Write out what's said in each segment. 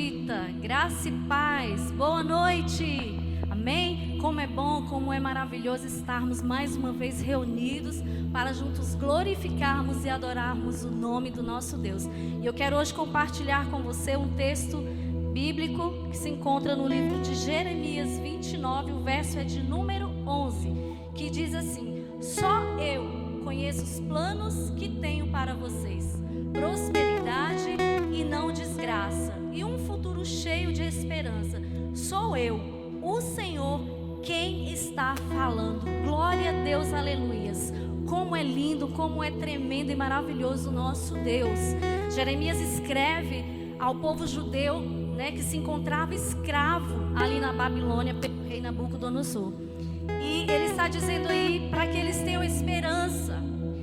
bendita, graça e paz, boa noite, amém? Como é bom, como é maravilhoso estarmos mais uma vez reunidos para juntos glorificarmos e adorarmos o nome do nosso Deus. E eu quero hoje compartilhar com você um texto bíblico que se encontra no livro de Jeremias 29, o verso é de número 11, que diz assim: só eu conheço os planos que tenho para vocês, prosperidade e não desgraça, e um futuro cheio de esperança. Sou eu, o Senhor, quem está falando. Glória a Deus, aleluias. Como é lindo, como é tremendo e maravilhoso o nosso Deus. Jeremias escreve ao povo judeu, que se encontrava escravo ali na Babilônia pelo rei Nabucodonosor. E ele está dizendo aí para que eles tenham esperança.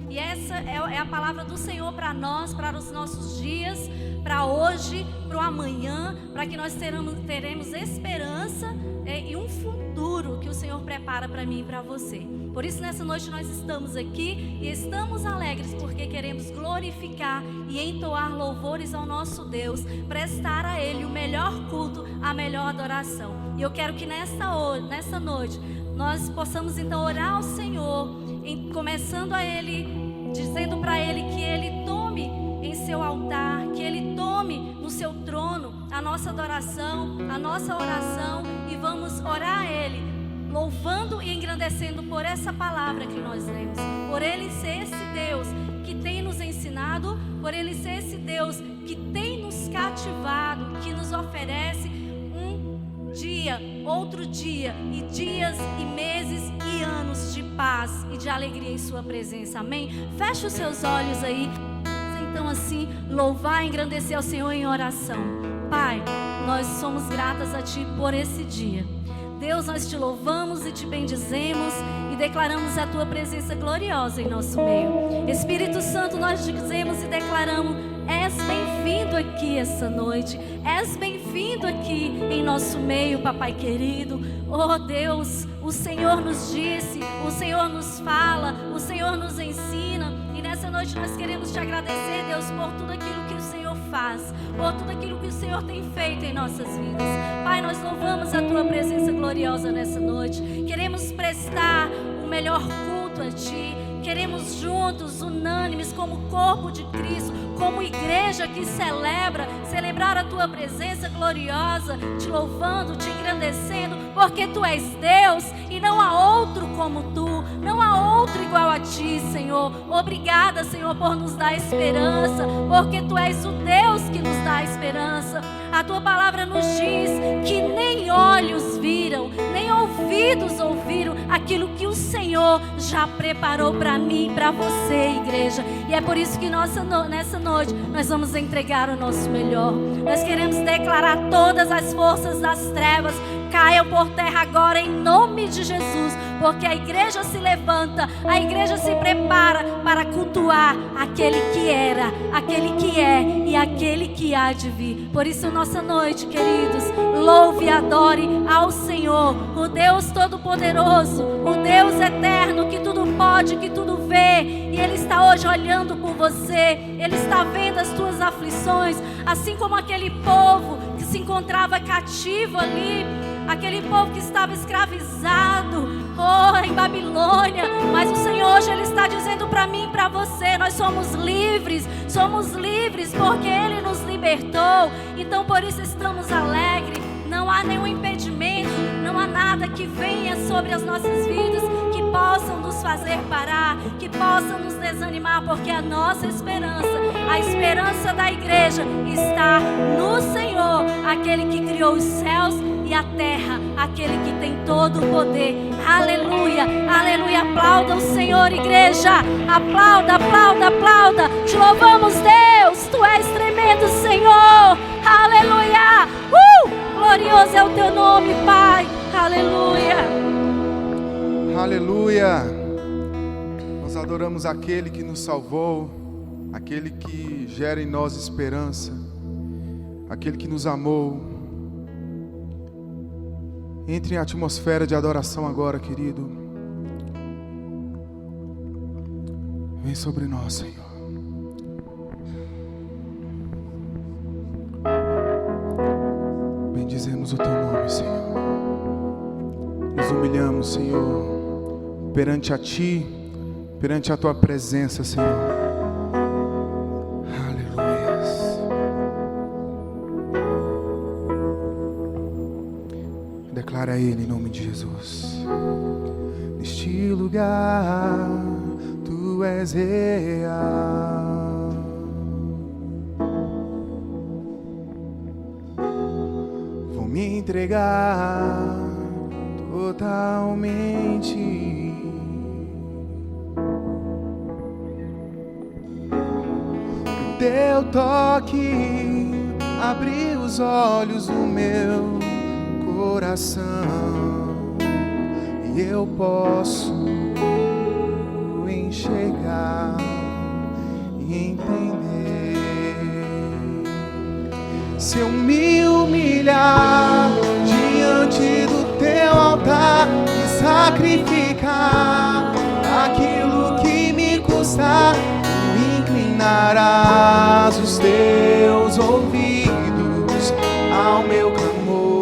E essa é a palavra do Senhor para nós, para os nossos dias, para hoje, para o amanhã, para que nós teremos esperança e um futuro que o Senhor prepara para mim e para você. Por isso nessa noite nós estamos aqui e estamos alegres porque queremos glorificar e entoar louvores ao nosso Deus, prestar a Ele o melhor culto, a melhor adoração. E eu quero que nessa noite nós possamos então orar ao Senhor, começando a Ele, dizendo para Ele que Ele tome em seu altar, que Ele tome no seu trono a nossa adoração, a nossa oração, e vamos orar a Ele, louvando e engrandecendo por essa palavra que nós lemos, por Ele ser esse Deus que tem nos ensinado, por Ele ser esse Deus que tem nos cativado, que nos oferece um dia, outro dia, e dias e meses e anos de paz e de alegria em sua presença, amém? Feche os seus olhos aí, então assim, louvar e engrandecer ao Senhor em oração. Pai, nós somos gratas a Ti por esse dia. Deus, nós Te louvamos e Te bendizemos e declaramos a Tua presença gloriosa em nosso meio. Espírito Santo, nós dizemos e declaramos: és bem-vindo aqui essa noite, és bem-vindo aqui em nosso meio, papai querido. Oh Deus, o Senhor nos disse, o Senhor nos fala, o Senhor nos ensina, e nessa noite nós queremos Te agradecer, Deus, por tudo aquilo que o Senhor faz, por tudo aquilo que o Senhor tem feito em nossas vidas. Pai, nós louvamos a Tua presença gloriosa nessa noite, queremos prestar o melhor culto a Ti, queremos juntos, unânimes, como corpo de Cristo, como igreja que celebrar a Tua presença gloriosa, Te louvando, Te engrandecendo, porque Tu és Deus e não há outro como Tu, não há outro igual a Ti, Senhor. Obrigada, Senhor, por nos dar esperança, porque Tu és o Deus que nos dá esperança. A Tua palavra nos diz que nem olhos viram, nem ouvidos ouviram aquilo que o Senhor já preparou para mim e para você, igreja. E é por isso que nessa noite nós vamos entregar o nosso melhor. Nós queremos declarar: todas as forças das trevas caiam por terra agora em nome de Jesus, porque a igreja se levanta, a igreja se prepara para cultuar aquele que era, aquele que é e aquele que há de vir. Por isso, nossa noite, queridos, louve e adore ao Senhor, o Deus Todo-Poderoso, o Deus Eterno, que tudo pode, que tudo vê, e Ele está hoje olhando por você, Ele está vendo as tuas aflições, assim como aquele povo que se encontrava cativo ali, aquele povo que estava escravizado, em Babilônia. Mas o Senhor hoje Ele está dizendo para mim e para você: nós somos livres porque Ele nos libertou. Então por isso estamos alegres. Não há nenhum impedimento, não há nada que venha sobre as nossas vidas que possam nos fazer parar, que possam nos desanimar, porque a nossa esperança, a esperança da igreja está no Senhor, aquele que criou os céus e a terra, aquele que tem todo o poder. Aleluia, aleluia. Aplauda o Senhor, igreja. Aplauda, aplauda, aplauda. Te louvamos, Deus. Tu és tremendo, Senhor. Aleluia. Glorioso é o Teu nome, Pai. Aleluia. Aleluia. Nós adoramos aquele que nos salvou, aquele que gera em nós esperança, aquele que nos amou. Entre em atmosfera de adoração agora, querido. Vem sobre nós, Senhor. bendizemos o Teu nome, Senhor. Nos humilhamos, Senhor, perante a Ti, perante a Tua presença, Senhor. Aleluias. Declara a Ele em nome de Jesus. Neste lugar, Tu és real. Vou me entregar totalmente. O Teu toque abriu os olhos do meu coração e eu posso enxergar e entender. Se eu me humilhar diante do Teu altar e sacrificar aquilo que me custar, Tu inclinarás os Teus ouvidos ao meu clamor.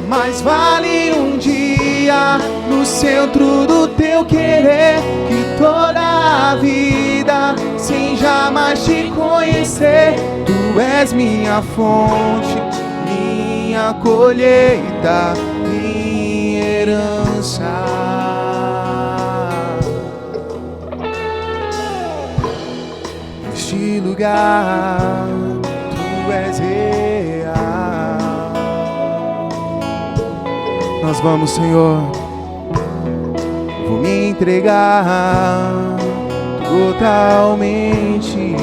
Mas vale um dia no centro do Teu querer que toda a vida sem jamais Te conhecer. Tu és minha fonte, minha colheita, minha herança. Neste lugar, Tu és real. Nós vamos, Senhor. Vou me entregar totalmente.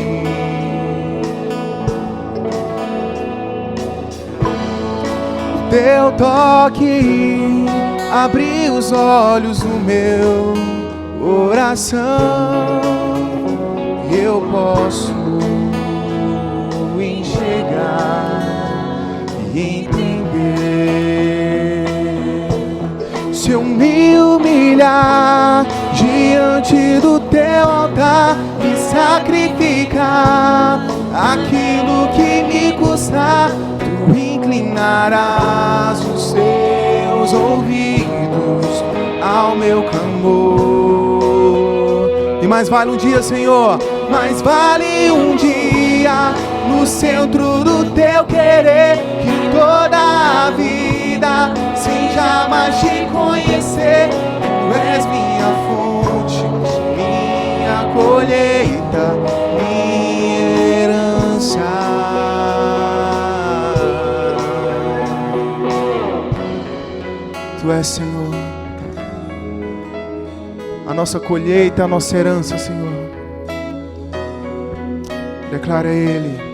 O Teu toque abriu os olhos do meu coração e eu posso enxergar e entender. Se eu me humilhar diante do Teu altar e sacrificar aquilo que me custar, Tu inclinarás os Teus ouvidos ao meu clamor. E mais vale um dia, Senhor, mais vale um dia no centro do Teu querer que toda a vida sem jamais Te conhecer. Tu és minha fonte, minha colheita, minha herança. Tu és, Senhor, a nossa colheita, a nossa herança, Senhor. Declara a Ele.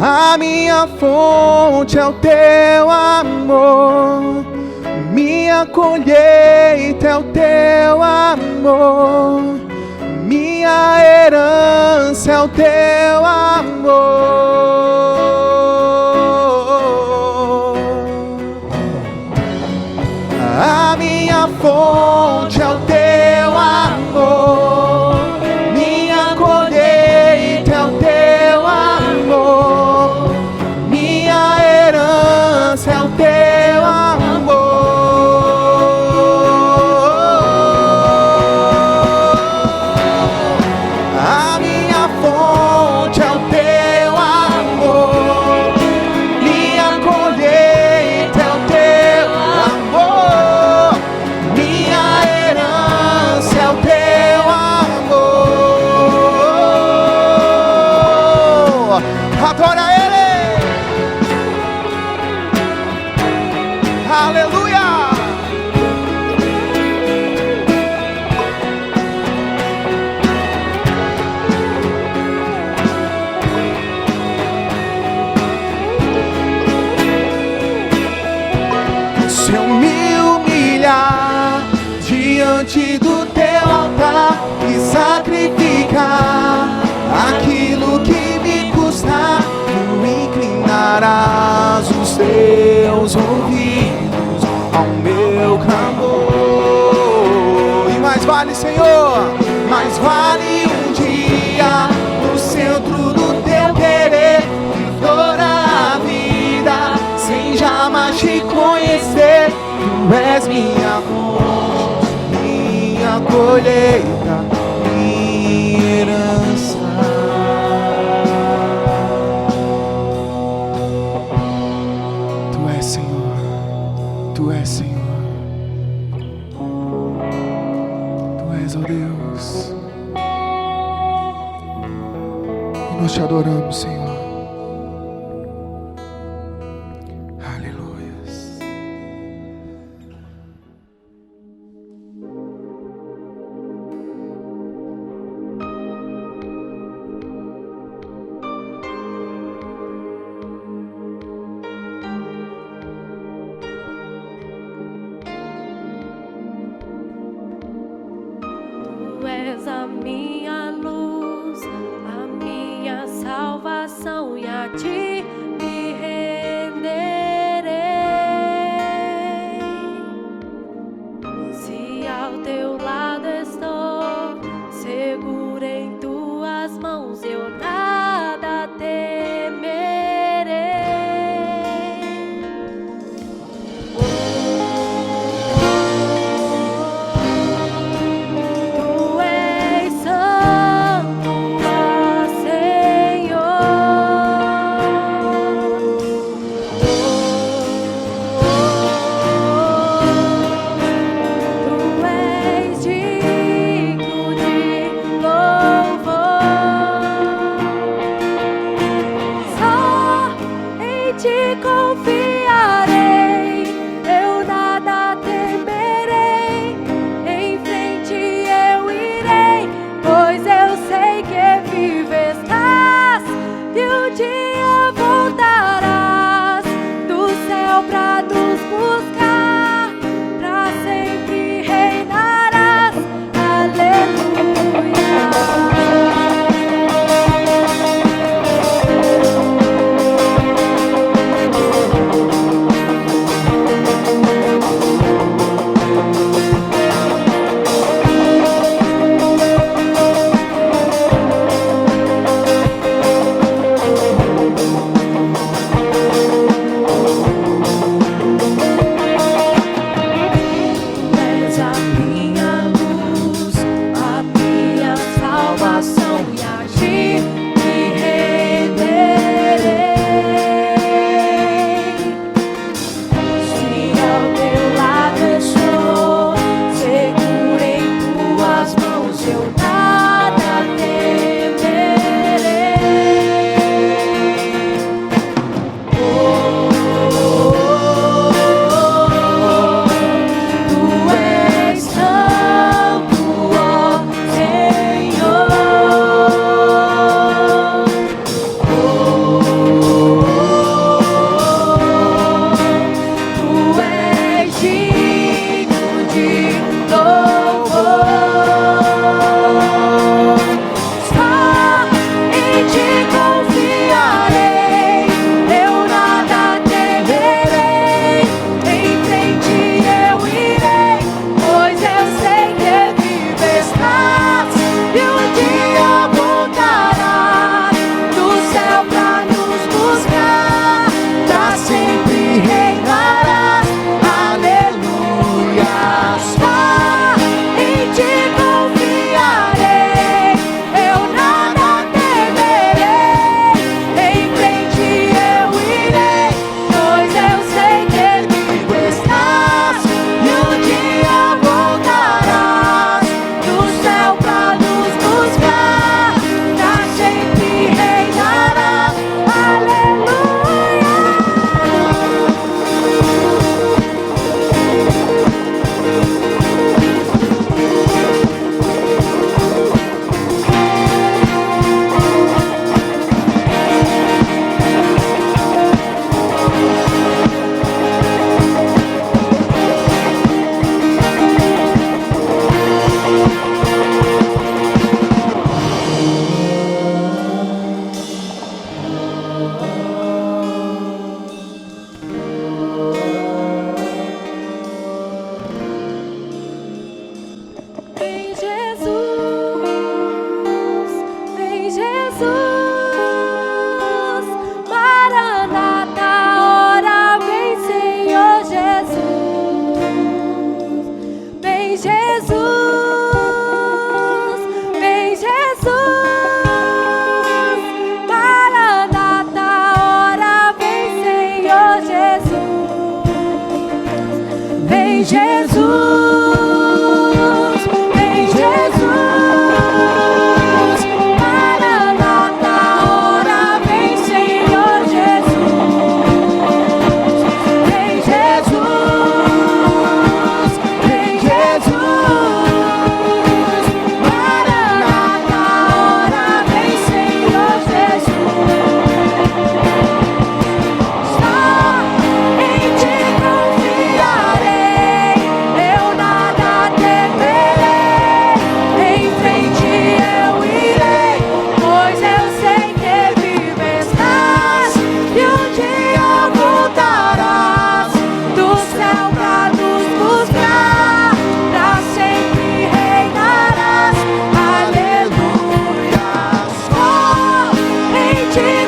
A minha fonte é o Teu amor, minha colheita é o Teu amor, minha herança é o Teu amor. A minha fonte é o Teu amor, minha colheita é o Teu amor, minha herança é o Teu amor. A minha fonte é o Teu amor, minha colheita é o Teu amor, minha herança é o Teu amor. Adora Ele. Aleluia. Se eu me humilhar diante do Teu altar e sacrificar aquilo que me custar, Tu inclinarás os Teus ouvidos ao meu clamor. E mais vale, Senhor, mais vale um dia no centro do Teu querer colheita, minha herança. Tu és Senhor, Tu és Senhor. Tu és, ó Deus. E nós te adoramos, Senhor. Tu és a minha luz, a minha salvação, e a ti me renderei. Se ao teu lado estou, seguro em tuas mãos, eu nada temerei. Tu és santo, ó Senhor. Tu és digno de louvor. Só em ti confiarei, eu nada temerei. Em frente eu irei, pois eu sei que vivo estás, e um dia voltarás do céu pra nos buscar, pra sempre reinarás. Aleluia.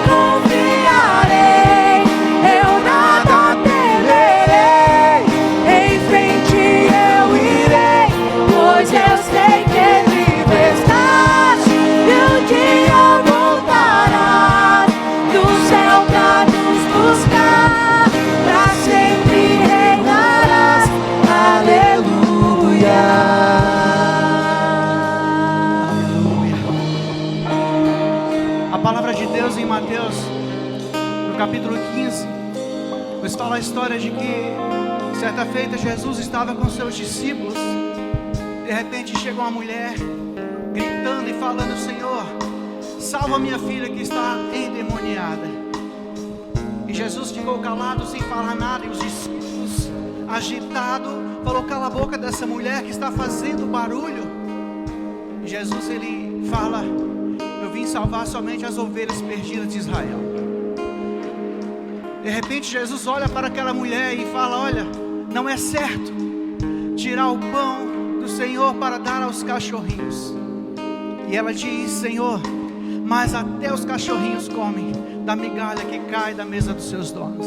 confiarei, eu nada temerei. Em frente eu irei, pois eu sei que vivo estás, e um dia voltarás do céu pra nos buscar, pra sempre reinarás. Aleluia. A palavra de Deus em Mateus, no capítulo 15, nos fala a história de que certa feita Jesus estava com seus discípulos. De repente chega uma mulher gritando e falando: Senhor, salva minha filha que está endemoniada. E Jesus ficou calado sem falar nada, e os discípulos, agitados, falou: cala a boca dessa mulher que está fazendo barulho. E Jesus, ele fala: eu vim salvar somente as ovelhas perdidas de Israel. De repente Jesus olha para aquela mulher e fala: olha, não é certo tirar o pão do Senhor para dar aos cachorrinhos. E ela diz: Senhor, mas até os cachorrinhos comem da migalha que cai da mesa dos seus donos.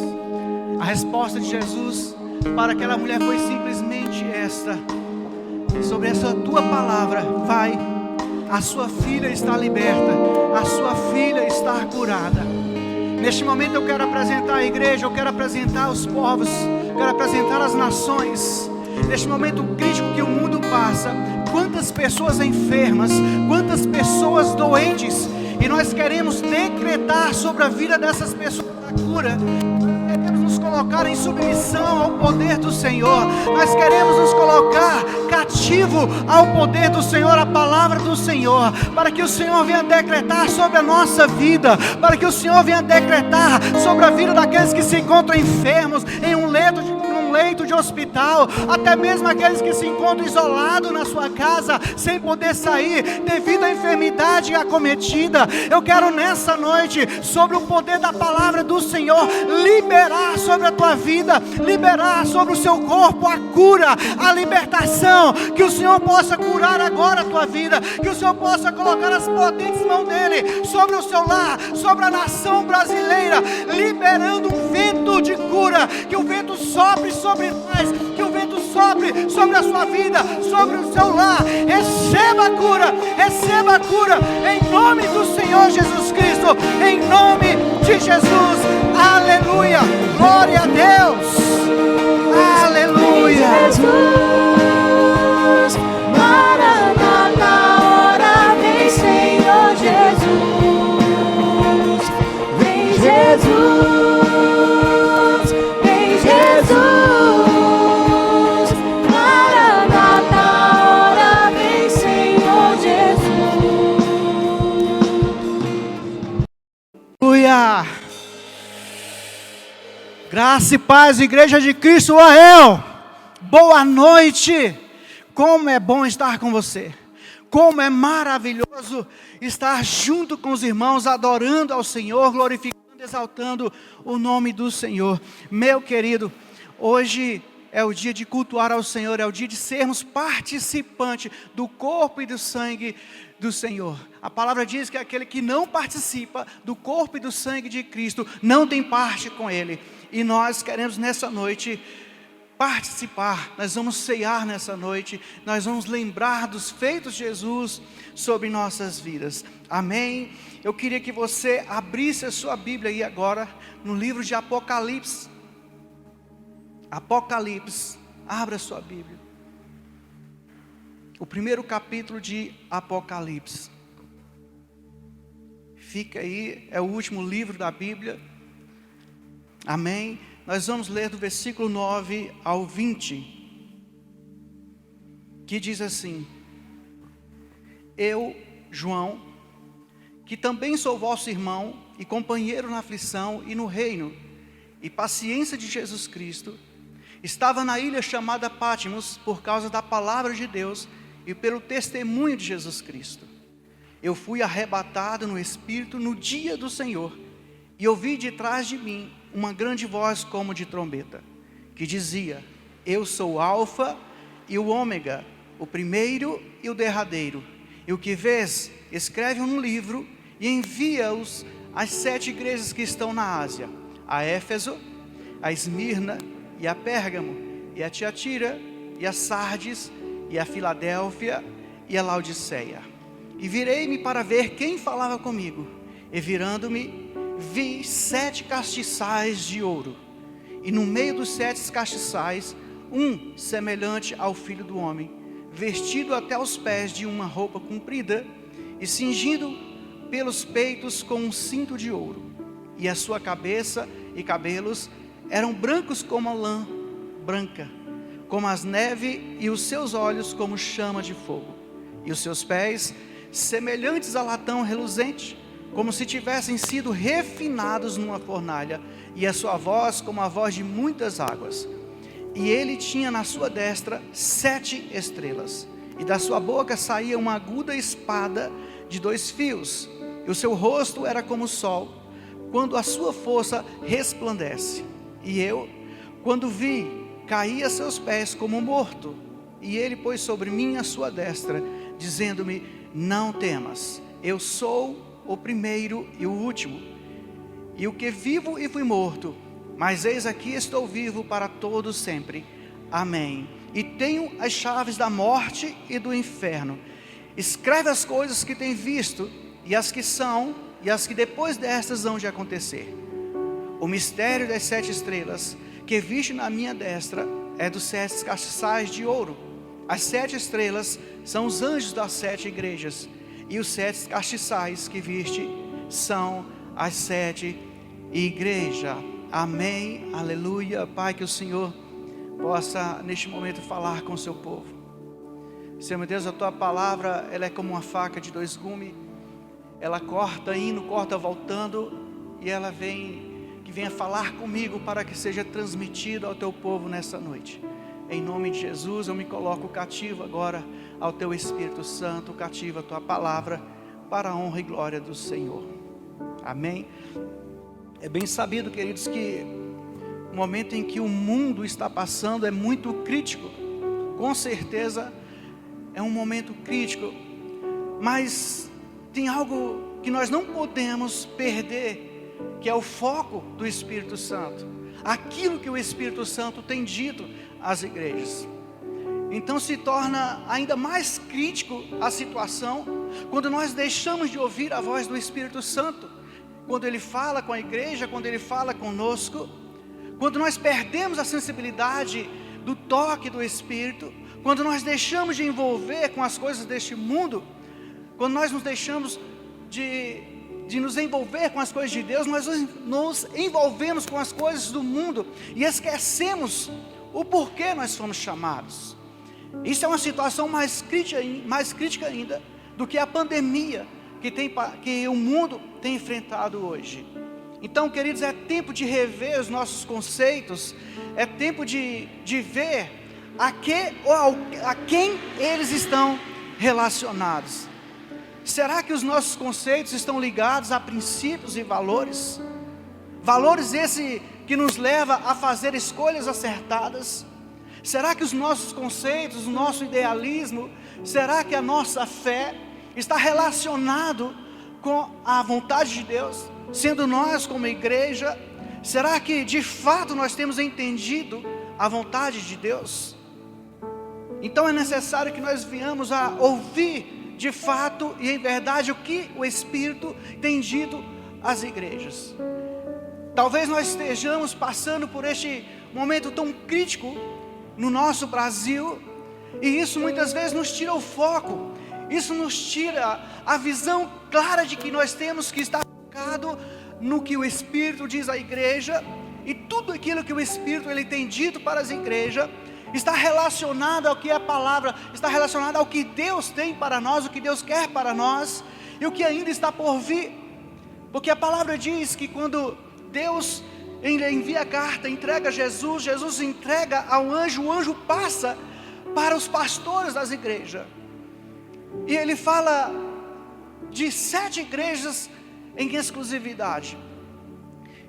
A resposta de Jesus para aquela mulher foi simplesmente esta: sobre essa tua palavra, vai, a sua filha está liberta, a sua filha está curada. Neste momento eu quero apresentar a igreja, eu quero apresentar os povos, eu quero apresentar as nações. Neste momento crítico que o mundo passa, quantas pessoas enfermas, quantas pessoas doentes, e nós queremos decretar sobre a vida dessas pessoas a cura. Queremos nos colocar em submissão ao poder do Senhor. Nós queremos nos colocar cativo ao poder do Senhor, à palavra do Senhor, para que o Senhor venha decretar sobre a nossa vida, para que o Senhor venha decretar sobre a vida daqueles que se encontram enfermos em um leito de hospital, até mesmo aqueles que se encontram isolados na sua casa, sem poder sair devido à enfermidade acometida. Eu quero nessa noite, sobre o poder da palavra do Senhor, liberar sobre a tua vida, liberar sobre o seu corpo a cura, a libertação. Que o Senhor possa curar agora a tua vida, que o Senhor possa colocar as potentes mãos dele sobre o seu lar, sobre a nação brasileira, liberando um vento de cura. Que o vento sopre sobre nós, que o vento sopre sobre a sua vida, sobre o seu lar. Receba a cura, em nome do Senhor Jesus Cristo, em nome de Jesus. Aleluia, glória a Deus, aleluia. Jesus, Maranata, ora vem Senhor Jesus, vem Jesus, vem Jesus, Maranata, ora vem Senhor Jesus. Aleluia. Graça e paz, igreja de Cristo, Israel. Boa noite. Como é bom estar com você. Como é maravilhoso estar junto com os irmãos, adorando ao Senhor, glorificando, exaltando o nome do Senhor. Meu querido, hoje é o dia de cultuar ao Senhor, é o dia de sermos participantes do corpo e do sangue do Senhor. A palavra diz que aquele que não participa do corpo e do sangue de Cristo não tem parte com Ele. E nós queremos nessa noite participar, nós vamos ceiar nessa noite, nós vamos lembrar dos feitos de Jesus sobre nossas vidas. Amém? Eu queria que você abrisse a sua Bíblia aí agora, no livro de Apocalipse. Apocalipse, abra a sua Bíblia. O primeiro capítulo de Apocalipse. Fica aí, é o último livro da Bíblia. Amém? Nós vamos ler do versículo 9 ao 20, que diz assim: Eu, João, que também sou vosso irmão e companheiro na aflição e no reino e paciência de Jesus Cristo, estava na ilha chamada Patmos por causa da palavra de Deus e pelo testemunho de Jesus Cristo. Eu fui arrebatado no Espírito no dia do Senhor, e ouvi de trás de mim uma grande voz como de trombeta, que dizia: Eu sou o Alfa e o Ômega, o primeiro e o derradeiro. E o que vês, escreve um livro e envia-os às 7 igrejas que estão na Ásia: a Éfeso, a Esmirna, e a Pérgamo, e a Tiatira, e a Sardes, e a Filadélfia, e a Laodiceia. E virei-me para ver quem falava comigo, e virando-me, vi 7 castiçais de ouro, e no meio dos 7 castiçais, um semelhante ao Filho do Homem, vestido até os pés de uma roupa comprida, e cingido pelos peitos com um cinto de ouro, e a sua cabeça e cabelos eram brancos como a lã branca, como as neve, e os seus olhos como chama de fogo, e os seus pés semelhantes a latão reluzente, como se tivessem sido refinados numa fornalha, e a sua voz como a voz de muitas águas. E ele tinha na sua destra 7 estrelas, e da sua boca saía uma aguda espada de 2 fios, e o seu rosto era como o sol, quando a sua força resplandece. E eu, quando vi, caí a seus pés como morto, e ele pôs sobre mim a sua destra, dizendo-me: não temas, eu sou o primeiro e o último, e o que vivo e fui morto, mas eis aqui estou vivo para todos sempre. Amém. E tenho as chaves da morte e do inferno. Escreve as coisas que tem visto, e as que são, e as que depois destas hão de acontecer. O mistério das 7 estrelas que viste na minha destra é dos 7 castiçais de ouro. As 7 estrelas são os anjos das 7 igrejas, e os 7 castiçais que viste são as 7 igrejas. Amém, aleluia. Pai, que o Senhor possa neste momento falar com o seu povo. Senhor meu Deus, a tua palavra, ela é como uma faca de 2 gumes. Ela corta indo, corta voltando, e ela venha falar comigo para que seja transmitido ao teu povo nessa noite. Em nome de Jesus, eu me coloco cativo agora ao teu Espírito Santo, cativo a tua palavra, para a honra e glória do Senhor. Amém. É bem sabido, queridos, que o momento em que o mundo está passando é muito crítico. Com certeza é um momento crítico, mas tem algo que nós não podemos perder, que é o foco do Espírito Santo, aquilo que o Espírito Santo tem dito às igrejas. Então se torna ainda mais crítico a situação quando nós deixamos de ouvir a voz do Espírito Santo, quando Ele fala com a igreja, quando Ele fala conosco, quando nós perdemos a sensibilidade do toque do Espírito, quando nós deixamos de envolver com as coisas deste mundo, quando nós nos deixamos de nos envolver com as coisas de Deus, nós nos envolvemos com as coisas do mundo e esquecemos o porquê nós fomos chamados. Isso é uma situação mais crítica ainda do que a pandemia que o mundo tem enfrentado hoje. Então, queridos, é tempo de rever os nossos conceitos, é tempo de ver a quem eles estão relacionados. Será que os nossos conceitos estão ligados a princípios e valores? Valores esse que nos leva a fazer escolhas acertadas? Será que os nossos conceitos, o nosso idealismo, será que a nossa fé está relacionado com a vontade de Deus? Sendo nós como igreja, será que de fato nós temos entendido a vontade de Deus? Então é necessário que nós venhamos a ouvir de fato e em verdade o que o Espírito tem dito às igrejas. Talvez nós estejamos passando por este momento tão crítico no nosso Brasil, e isso muitas vezes nos tira o foco, isso nos tira a visão clara de que nós temos que estar focado no que o Espírito diz à igreja, e tudo aquilo que o Espírito ele tem dito para as igrejas está relacionado ao que é a palavra, está relacionado ao que Deus tem para nós, o que Deus quer para nós e o que ainda está por vir. Porque a palavra diz que quando Deus envia a carta, entrega a Jesus, Jesus entrega ao anjo, o anjo passa para os pastores das igrejas, e ele fala de 7 igrejas em exclusividade.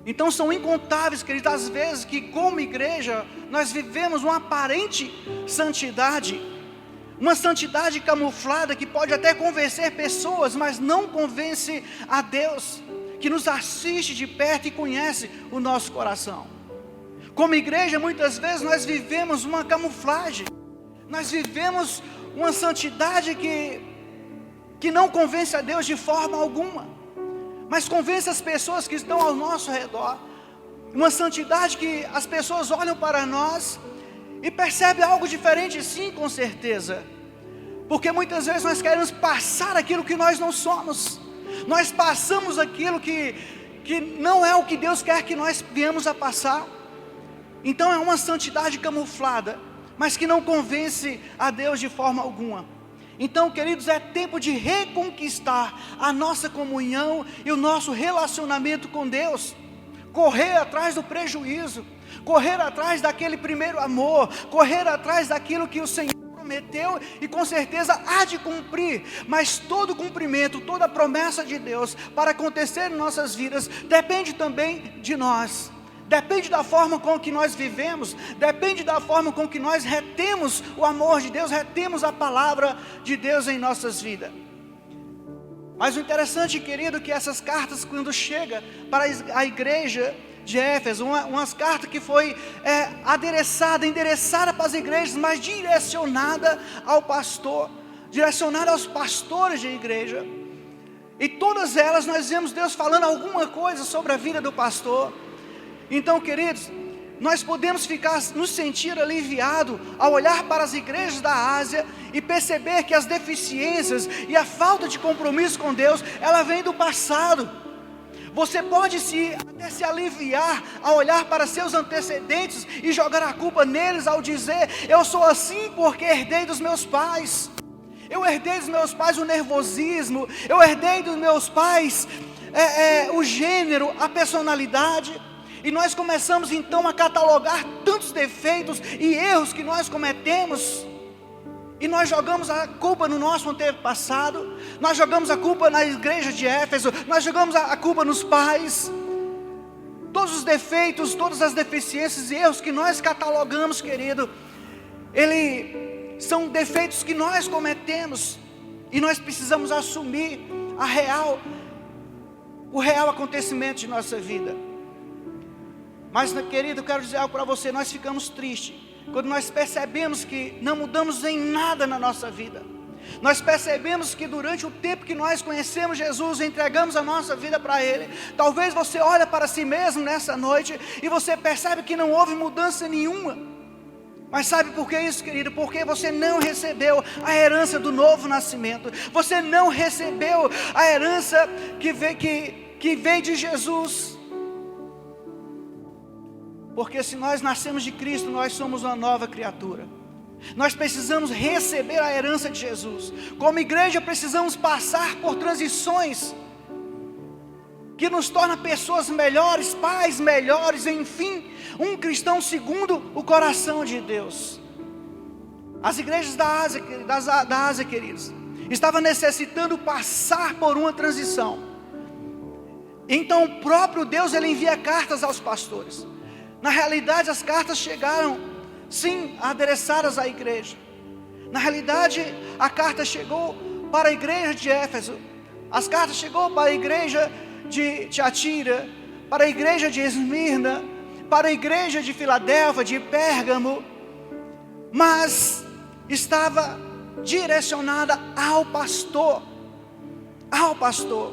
Então são incontáveis, queridos, as vezes que como igreja nós vivemos uma aparente santidade, uma santidade camuflada que pode até convencer pessoas, mas não convence a Deus, que nos assiste de perto e conhece o nosso coração. Como igreja, muitas vezes nós vivemos uma camuflagem, nós vivemos uma santidade que não convence a Deus de forma alguma, mas convence as pessoas que estão ao nosso redor. Uma santidade que as pessoas olham para nós e percebem algo diferente, sim, com certeza. Porque muitas vezes nós queremos passar aquilo que nós não somos. Nós passamos aquilo que não é o que Deus quer que nós venhamos a passar. Então é uma santidade camuflada, mas que não convence a Deus de forma alguma. Então, queridos, é tempo de reconquistar a nossa comunhão e o nosso relacionamento com Deus. Correr atrás do prejuízo, correr atrás daquele primeiro amor, correr atrás daquilo que o Senhor prometeu e com certeza há de cumprir. Mas todo cumprimento, toda promessa de Deus para acontecer em nossas vidas depende também de nós. Depende da forma com que nós vivemos, depende da forma com que nós retemos o amor de Deus, retemos a palavra de Deus em nossas vidas. Mas o interessante, querido, que essas cartas, quando chegam para a igreja de Éfeso, umas cartas que foi endereçada para as igrejas, mas direcionada ao pastor, direcionada aos pastores de igreja. E todas elas nós vemos Deus falando alguma coisa sobre a vida do pastor. Então, queridos, nós podemos nos sentir aliviados ao olhar para as igrejas da Ásia e perceber que as deficiências e a falta de compromisso com Deus, ela vem do passado. Você pode até se aliviar ao olhar para seus antecedentes e jogar a culpa neles ao dizer: eu sou assim porque herdei dos meus pais. Eu herdei dos meus pais o nervosismo, eu herdei dos meus pais o gênero, a personalidade. E nós começamos então a catalogar tantos defeitos e erros que nós cometemos. E nós jogamos a culpa no nosso antepassado. Nós jogamos a culpa na igreja de Éfeso. Nós jogamos a culpa nos pais. Todos os defeitos, todas as deficiências e erros que nós catalogamos, querido, são defeitos que nós cometemos. E nós precisamos assumir o real acontecimento de nossa vida. Mas, querido, eu quero dizer algo para você. Nós ficamos tristes quando nós percebemos que não mudamos em nada na nossa vida. Nós percebemos que durante o tempo que nós conhecemos Jesus, entregamos a nossa vida para Ele. Talvez você olhe para si mesmo nessa noite e você percebe que não houve mudança nenhuma. Mas sabe por que isso, querido? Porque você não recebeu a herança do novo nascimento. Você não recebeu a herança que veio de Jesus. Porque se nós nascemos de Cristo, nós somos uma nova criatura. Nós precisamos receber a herança de Jesus. Como igreja precisamos passar por transições que nos tornam pessoas melhores, pais melhores, enfim, um cristão segundo o coração de Deus. As igrejas da Ásia, queridos, estavam necessitando passar por uma transição. Então o próprio Deus, Ele envia cartas aos pastores. Na realidade, as cartas chegaram, sim, adereçadas à igreja. Na realidade, a carta chegou para a igreja de Éfeso. As cartas chegou para a igreja de Tiatira, para a igreja de Esmirna, para a igreja de Filadélfia, de Pérgamo. Mas estava direcionada ao pastor. Ao pastor.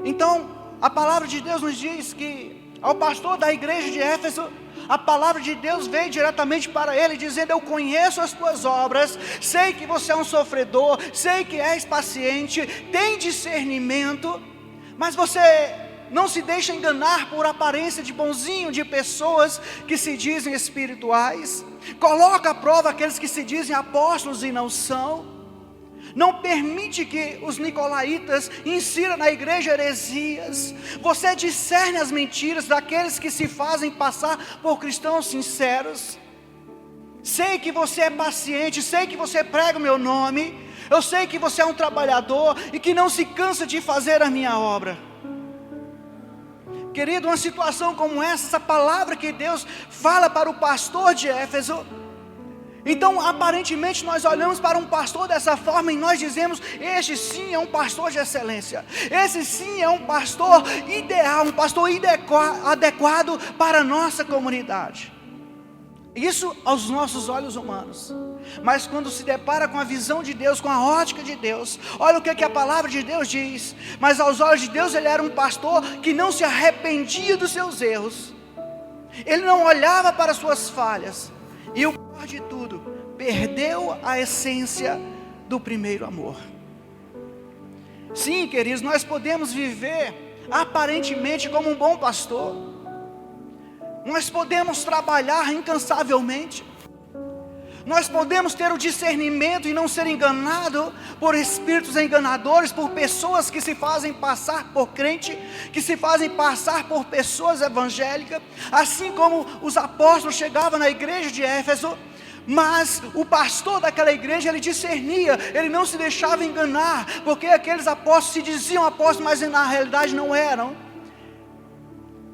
Então, a palavra de Deus nos diz que ao pastor da igreja de Éfeso, a palavra de Deus veio diretamente para ele, dizendo: eu conheço as tuas obras, sei que você é um sofredor, sei que és paciente, tem discernimento, mas você não se deixa enganar por aparência de bonzinho de pessoas que se dizem espirituais. Coloca à prova aqueles que se dizem apóstolos e não são. Não permite que os nicolaítas insiram na igreja heresias. Você discerne as mentiras daqueles que se fazem passar por cristãos sinceros. Sei que você é paciente, sei que você prega o meu nome. Eu sei que você é um trabalhador e que não se cansa de fazer a minha obra. Querido, uma situação como essa palavra que Deus fala para o pastor de Éfeso, Então, aparentemente, nós olhamos para um pastor dessa forma e nós dizemos: este sim é um pastor de excelência, esse sim é um pastor ideal, um pastor adequado para a nossa comunidade. Isso aos nossos olhos humanos. Mas quando se depara com a visão de Deus, com a ótica de Deus, olha o que a palavra de Deus diz. Mas aos olhos de Deus ele era um pastor que não se arrependia dos seus erros, ele não olhava para suas falhas, e o pior de tudo, perdeu a essência do primeiro amor. Sim, queridos, nós podemos viver aparentemente como um bom pastor, nós podemos trabalhar incansavelmente, nós podemos ter o discernimento e não ser enganado por espíritos enganadores, por pessoas que se fazem passar por crente, que se fazem passar por pessoas evangélicas, assim como os apóstolos chegavam na igreja de Éfeso. Mas o pastor daquela igreja, ele discernia, ele não se deixava enganar, porque aqueles apóstolos se diziam apóstolos, mas na realidade não eram.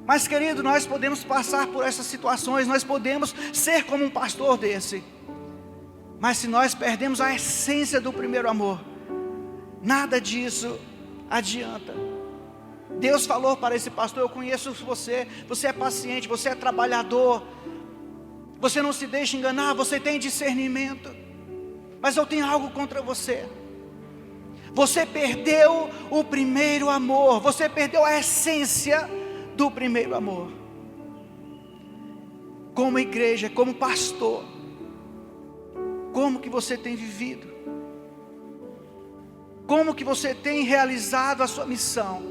Mas querido, nós podemos passar por essas situações, nós podemos ser como um pastor desse, mas se nós perdemos a essência do primeiro amor, nada disso adianta. Deus falou para esse pastor: eu conheço você, você é paciente, você é trabalhador, você não se deixa enganar, você tem discernimento, mas eu tenho algo contra você. Você perdeu o primeiro amor, você perdeu a essência do primeiro amor. Como igreja, como pastor, como que você tem vivido? Como que você tem realizado a sua missão?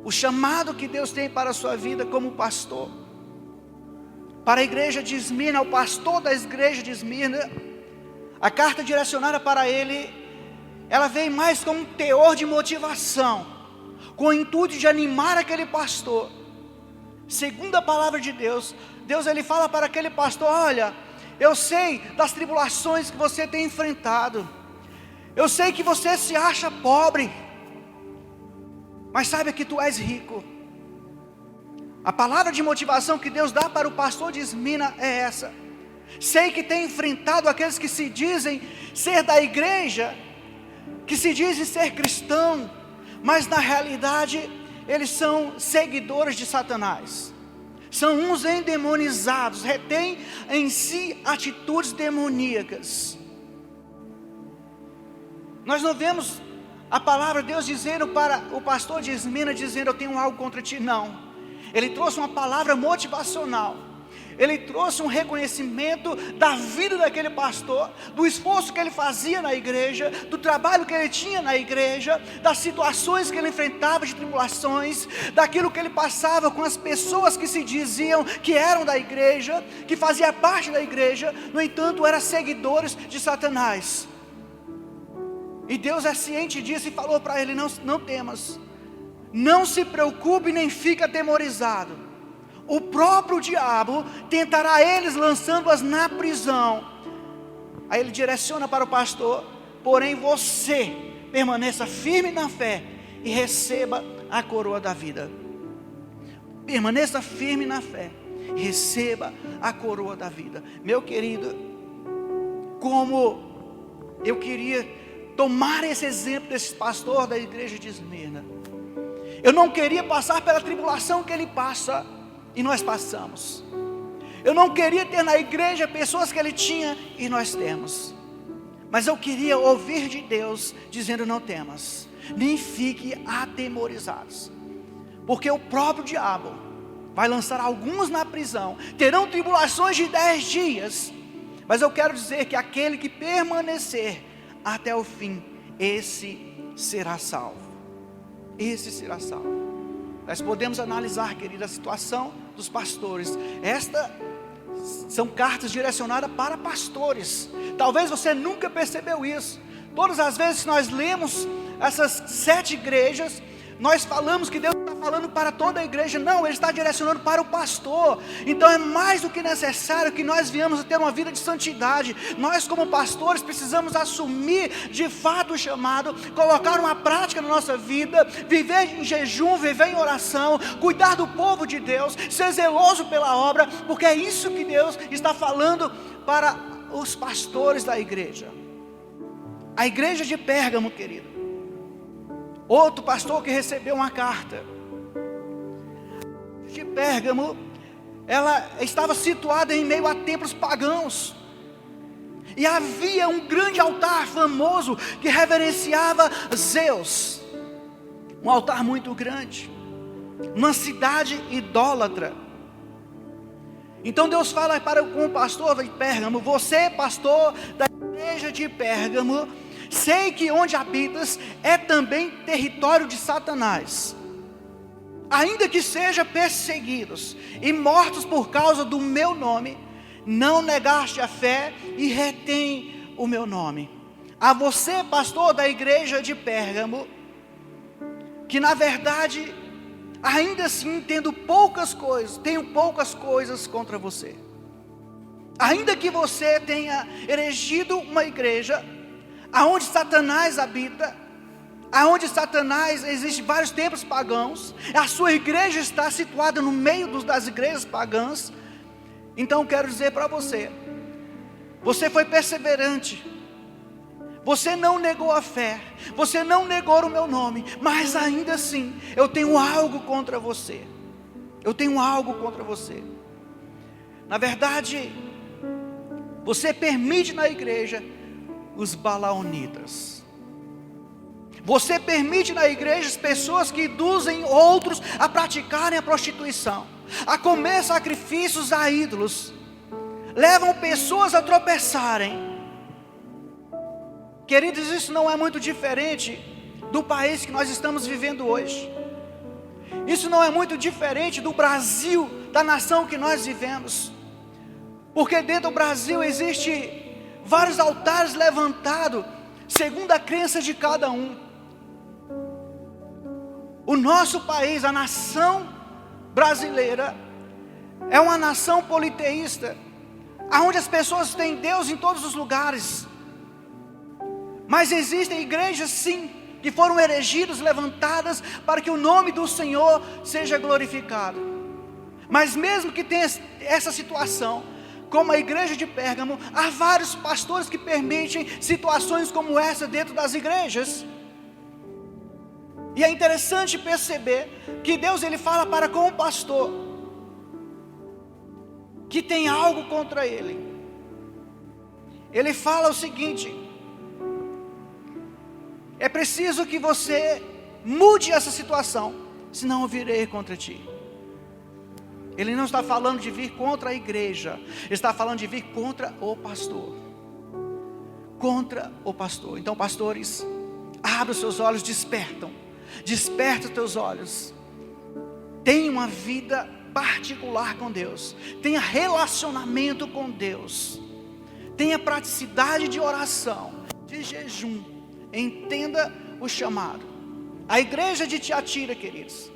O chamado que Deus tem para a sua vida como pastor. Para a igreja de Esmirna, o pastor da igreja de Esmirna, a carta direcionada para ele, ela vem mais como um teor de motivação, com o intuito de animar aquele pastor. Segundo a palavra de Deus, Deus ele fala para aquele pastor: olha, eu sei das tribulações que você tem enfrentado, eu sei que você se acha pobre, mas saiba que tu és rico. A palavra de motivação que Deus dá para o pastor de Esmirna é essa: sei que tem enfrentado aqueles que se dizem ser da igreja, que se dizem ser cristão, mas na realidade eles são seguidores de Satanás, são uns endemonizados, retêm em si atitudes demoníacas. Nós não vemos a palavra de Deus dizendo para o pastor de Esmirna, dizendo: eu tenho algo contra ti. Não, ele trouxe uma palavra motivacional, ele trouxe um reconhecimento da vida daquele pastor, do esforço que ele fazia na igreja, do trabalho que ele tinha na igreja, das situações que ele enfrentava de tribulações, daquilo que ele passava com as pessoas que se diziam que eram da igreja, que faziam parte da igreja, no entanto eram seguidores de Satanás. E Deus é ciente disso e falou para ele: não temas, não se preocupe nem fique atemorizado. O próprio diabo tentará eles, lançando-as na prisão. Aí ele direciona para o pastor: porém você permaneça firme na fé e receba a coroa da vida. Permaneça firme na fé, receba a coroa da vida. Meu querido, como eu queria tomar esse exemplo desse pastor da igreja de Esmirna. Eu não queria passar pela tribulação que ele passa e nós passamos. Eu não queria ter na igreja pessoas que ele tinha e nós temos. Mas eu queria ouvir de Deus dizendo: não temas, nem fique atemorizados, porque o próprio diabo vai lançar alguns na prisão, terão tribulações de 10 dias, mas eu quero dizer que aquele que permanecer até o fim, esse será salvo. Esse será salvo. Nós podemos analisar, querida, a situação dos pastores. Estas são cartas direcionadas para pastores. Talvez você nunca percebeu isso. Todas as vezes que nós lemos essas 7 igrejas, nós falamos que Deus está falando para toda a igreja. Não, Ele está direcionando para o pastor. Então é mais do que necessário que nós venhamos a ter uma vida de santidade. Nós como pastores precisamos assumir de fato o chamado, colocar uma prática na nossa vida, viver em jejum, viver em oração, cuidar do povo de Deus, ser zeloso pela obra, porque é isso que Deus está falando para os pastores da igreja. A igreja de Pérgamo, querido. Outro pastor que recebeu uma carta. De Pérgamo, ela estava situada em meio a templos pagãos. E havia um grande altar famoso que reverenciava Zeus. Um altar muito grande. Uma cidade idólatra. Então Deus fala com o pastor de Pérgamo: você, pastor da igreja de Pérgamo, sei que onde habitas é também território de Satanás. Ainda que sejam perseguidos e mortos por causa do meu nome, não negaste a fé e retém o meu nome. A você, pastor da igreja de Pérgamo, que na verdade, ainda assim tenho poucas coisas contra você. Ainda que você tenha erigido uma igreja aonde Satanás habita, aonde Satanás existe vários templos pagãos, a sua igreja está situada no meio das igrejas pagãs. Então quero dizer para você, você foi perseverante, você não negou a fé, você não negou o meu nome, mas ainda assim, eu tenho algo contra você. Eu tenho algo contra você. Na verdade, você permite na igreja os balaonitas. Você permite na igreja as pessoas que induzem outros a praticarem a prostituição, a comer sacrifícios a ídolos, levam pessoas a tropeçarem. Queridos, isso não é muito diferente do país que nós estamos vivendo hoje. Isso não é muito diferente do Brasil, da nação que nós vivemos. Porque dentro do Brasil existe vários altares levantados, segundo a crença de cada um. O nosso país, a nação brasileira, é uma nação politeísta, onde as pessoas têm Deus em todos os lugares. Mas existem igrejas sim, que foram erigidas, levantadas, para que o nome do Senhor seja glorificado. Mas mesmo que tenha essa situação, como a igreja de Pérgamo, há vários pastores que permitem situações como essa dentro das igrejas. E é interessante perceber que Deus ele fala para com o pastor que tem algo contra ele. Ele fala o seguinte: é preciso que você mude essa situação, senão eu virei contra ti. Ele não está falando de vir contra a igreja, ele está falando de vir contra o pastor. Contra o pastor. Então, pastores, abra os seus olhos, desperta os teus olhos. Tenha uma vida particular com Deus, tenha relacionamento com Deus, tenha praticidade de oração, de jejum. Entenda o chamado. A igreja de Tiatira, queridos,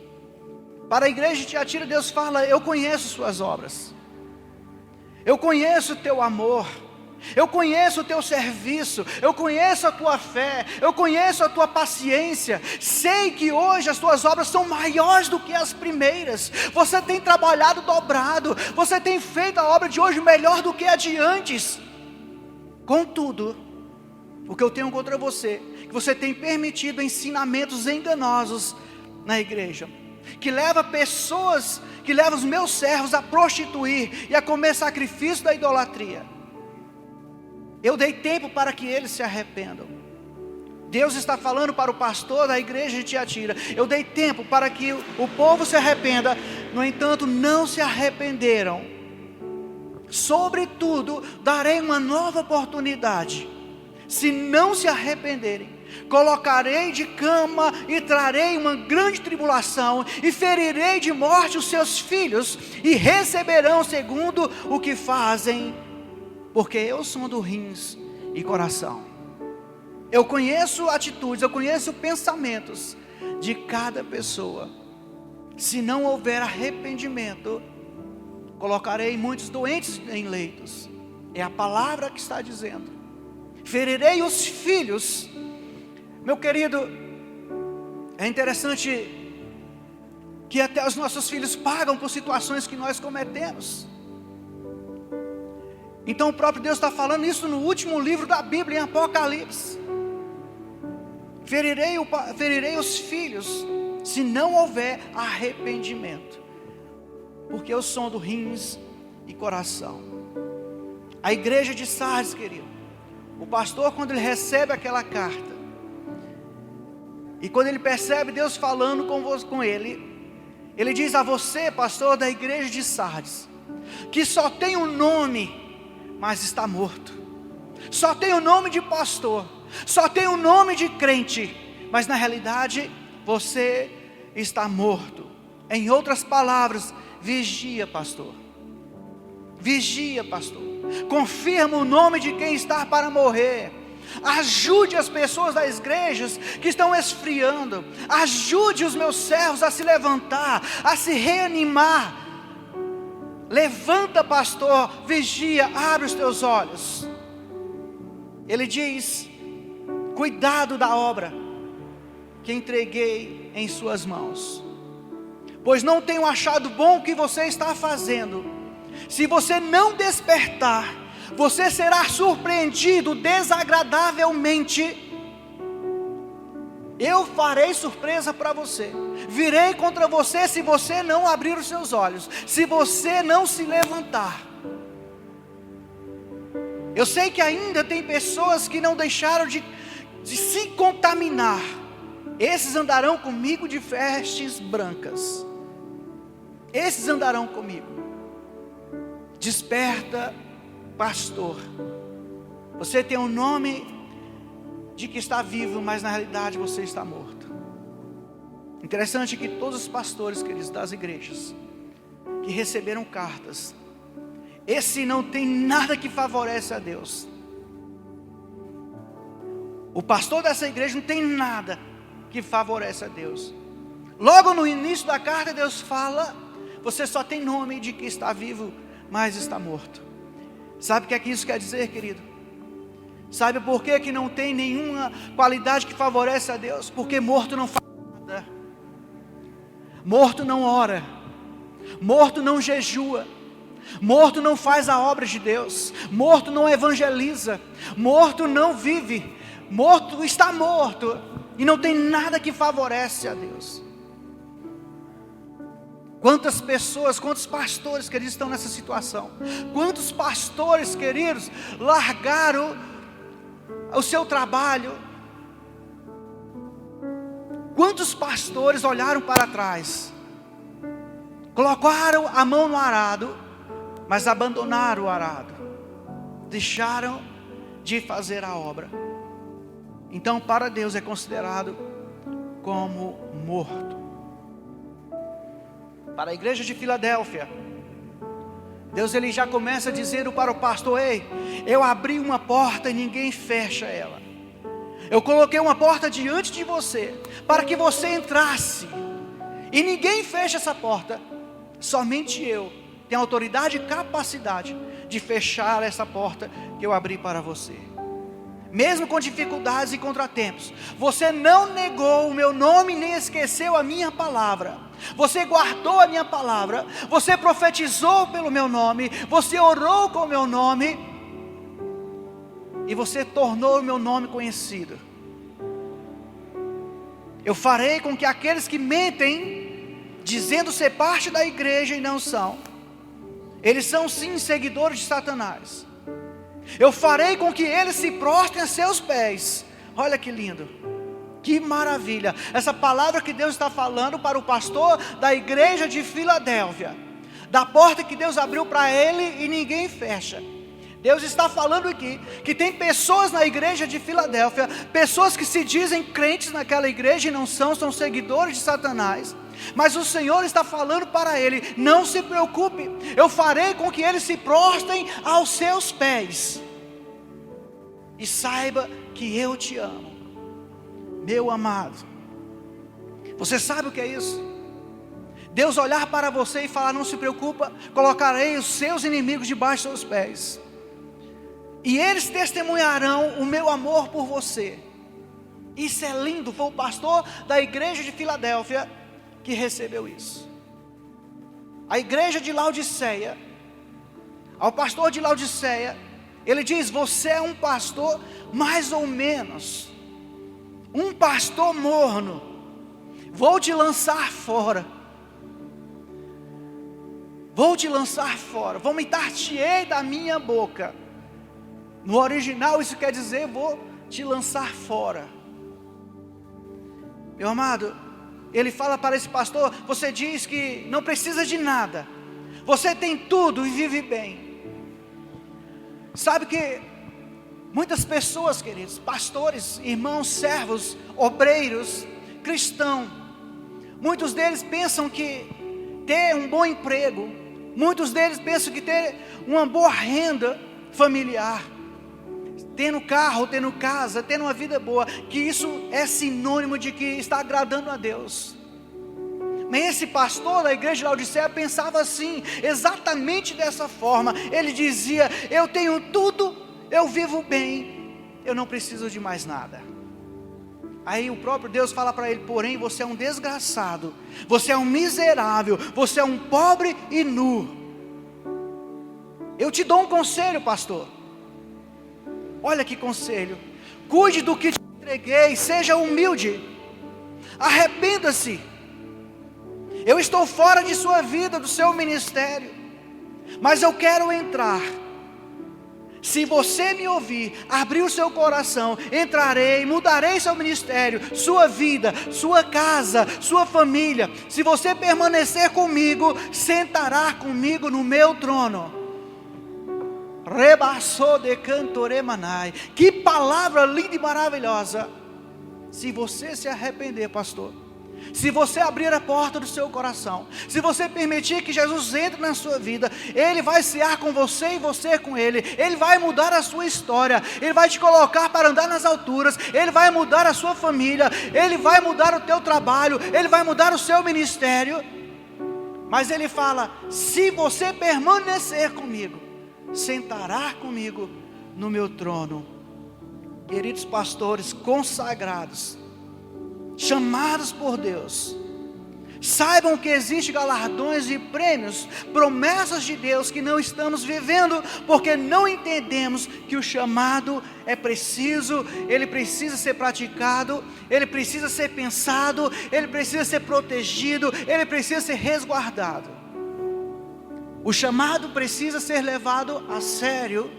para a igreja de Tiatira Deus fala: eu conheço suas obras, eu conheço o teu amor, eu conheço o teu serviço, eu conheço a tua fé, eu conheço a tua paciência. Sei que hoje as tuas obras são maiores do que as primeiras. Você tem trabalhado dobrado, você tem feito a obra de hoje melhor do que a de antes. Contudo, o que eu tenho contra você, que você tem permitido ensinamentos enganosos na igreja, que leva pessoas, que leva os meus servos a prostituir e a comer sacrifício da idolatria. Eu dei tempo para que eles se arrependam. Deus está falando para o pastor da igreja de Tiatira: eu dei tempo para que o povo se arrependa, no entanto não se arrependeram. Sobretudo, darei uma nova oportunidade. Se não se arrependerem, colocarei de cama e trarei uma grande tribulação, e ferirei de morte os seus filhos, e receberão segundo o que fazem, porque eu sondo rins e coração. Eu conheço atitudes, eu conheço pensamentos de cada pessoa. Se não houver arrependimento, colocarei muitos doentes em leitos. É a palavra que está dizendo. Ferirei os filhos. Meu querido, é interessante que até os nossos filhos pagam por situações que nós cometemos. Então o próprio Deus está falando isso no último livro da Bíblia, em Apocalipse. Ferirei os filhos, se não houver arrependimento, porque eu sondo rins e coração. A igreja de Sardes, querido, o pastor, quando ele recebe aquela carta, e quando ele percebe Deus falando com ele, ele diz a você, pastor da igreja de Sardes, que só tem um nome, mas está morto. Só tem o nome de pastor, só tem o nome de crente, mas na realidade você está morto. Em outras palavras, vigia, pastor. Vigia, pastor. Confirma o nome de quem está para morrer. Ajude as pessoas das igrejas que estão esfriando. Ajude os meus servos a se levantar, a se reanimar. Levanta, pastor, vigia, abre os teus olhos. Ele diz: cuidado da obra que entreguei em suas mãos, pois não tenho achado bom o que você está fazendo. Se você não despertar, você será surpreendido desagradavelmente. Eu farei surpresa para você. Virei contra você se você não abrir os seus olhos, se você não se levantar. Eu sei que ainda tem pessoas que não deixaram de se contaminar. Esses andarão comigo de vestes brancas. Esses andarão comigo. Desperta, pastor. Você tem um nome de que está vivo, mas na realidade você está morto. Interessante que todos os pastores, queridos, das igrejas que receberam cartas, esse não tem nada que favorece a Deus. O pastor dessa igreja não tem nada que favorece a Deus. Logo no início da carta, Deus fala: você só tem nome de que está vivo, mas está morto. Sabe o que é que isso quer dizer, querido? Sabe por que não tem nenhuma qualidade que favorece a Deus? Porque morto não faz nada. Morto não ora. Morto não jejua. Morto não faz a obra de Deus. Morto não evangeliza. Morto não vive. Morto está morto. E não tem nada que favorece a Deus. Quantas pessoas, quantos pastores, queridos, estão nessa situação? Quantos pastores, queridos, largaram o seu trabalho? Quantos pastores olharam para trás, colocaram a mão no arado, mas abandonaram o arado, deixaram de fazer a obra? Então para Deus é considerado como morto. Para a igreja de Filadélfia, Deus ele já começa dizendo para o pastor: ei, eu abri uma porta e ninguém fecha ela. Eu coloquei uma porta diante de você, para que você entrasse, e ninguém fecha essa porta. Somente eu tenho autoridade e capacidade de fechar essa porta que eu abri para você. Mesmo com dificuldades e contratempos, você não negou o meu nome, nem esqueceu a minha palavra. Você guardou a minha palavra, você profetizou pelo meu nome, você orou com o meu nome, e você tornou o meu nome conhecido. Eu farei com que aqueles que mentem, dizendo ser parte da igreja e não são, eles são sim seguidores de Satanás. Eu farei com que eles se prostrem a seus pés. Olha que lindo, que maravilha. Essa palavra que Deus está falando para o pastor da igreja de Filadélfia, da porta que Deus abriu para ele e ninguém fecha. Deus está falando aqui que tem pessoas na igreja de Filadélfia, pessoas que se dizem crentes naquela igreja e não são seguidores de Satanás. Mas o Senhor está falando para ele: não se preocupe, eu farei com que eles se prostrem aos seus pés. E saiba que eu te amo, meu amado. Você sabe o que é isso? Deus olhar para você e falar: não se preocupa, colocarei os seus inimigos debaixo dos seus pés, e eles testemunharão o meu amor por você. Isso é lindo. Foi o pastor da igreja de Filadélfia que recebeu isso. A igreja de Laodiceia, ao pastor de Laodiceia, ele diz: você é um pastor mais ou menos, um pastor morno, vou te lançar fora, vomitar-te-ei da minha boca. No original isso quer dizer: vou te lançar fora. Meu amado, ele fala para esse pastor: você diz que não precisa de nada, você tem tudo e vive bem. Sabe que muitas pessoas, queridos, pastores, irmãos, servos, obreiros, cristãos, muitos deles pensam que ter um bom emprego, muitos deles pensam que ter uma boa renda familiar, tendo carro, tendo casa, tendo uma vida boa, que isso é sinônimo de que está agradando a Deus. Mas esse pastor da igreja de Laodiceia pensava assim, exatamente dessa forma. Ele dizia: eu tenho tudo, eu vivo bem, eu não preciso de mais nada. Aí o próprio Deus fala para ele: porém você é um desgraçado, você é um miserável, você é um pobre e nu. Eu te dou um conselho, pastor. Olha que conselho: cuide do que te entreguei, seja humilde, arrependa-se. Eu estou fora de sua vida, do seu ministério, mas eu quero entrar. Se você me ouvir, abrir o seu coração, entrarei, mudarei seu ministério, sua vida, sua casa, sua família. Se você permanecer comigo, sentará comigo no meu trono. Rebassou de cantoremanai. Que palavra linda e maravilhosa. Se você se arrepender, pastor, se você abrir a porta do seu coração, se você permitir que Jesus entre na sua vida, Ele vai cear com você e você com Ele. Ele vai mudar a sua história, Ele vai te colocar para andar nas alturas, Ele vai mudar a sua família, Ele vai mudar o teu trabalho, Ele vai mudar o seu ministério. Mas Ele fala: se você permanecer comigo, sentará comigo no meu trono. Queridos pastores consagrados, chamados por Deus, saibam que existem galardões e prêmios, promessas de Deus que não estamos vivendo, porque não entendemos que o chamado é preciso, ele precisa ser praticado, ele precisa ser pensado, ele precisa ser protegido, ele precisa ser resguardado. O chamado precisa ser levado a sério.